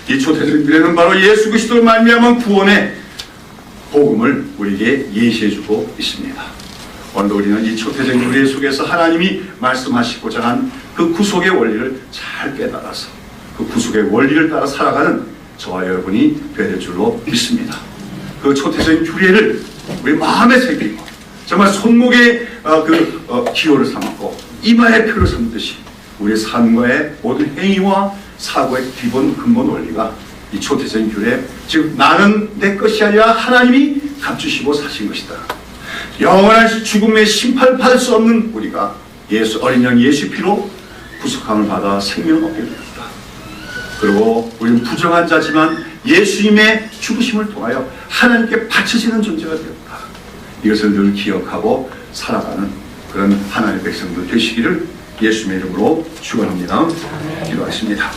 이 초태생 규례는 바로 예수 그리스도로 말미암은 구원의 복음을 우리에게 예시해주고 있습니다. 오늘 우리는 이 초태생 규례 속에서 하나님이 말씀하시고자 한 그 구속의 원리를 잘 깨달아서 그 구속의 원리를 따라 살아가는 저와 여러분이 되어야 될 줄로 믿습니다. 그 초태생 규례를 우리 마음에 새기고 정말 손목에 기호를 삼고 이마에 표를 삼듯이 우리의 삶과의 모든 행위와 사고의 기본 근본 원리가 이 초태생 규례, 즉 나는 내 것이 아니라 하나님이 값주시고 사신 것이다. 영원한 죽음의 심판을 받을 수 없는 우리가 어린 양 예수 피로 구속함을 받아 생명을 얻게 되었다. 그리고 우리는 부정한 자지만 예수님의 죽으심을 통하여 하나님께 바쳐지는 존재가 되었다. 이것을 늘 기억하고 살아가는 그런 하나님의 백성들 되시기를 예수님의 이름으로 축원합니다. 기도하십니다.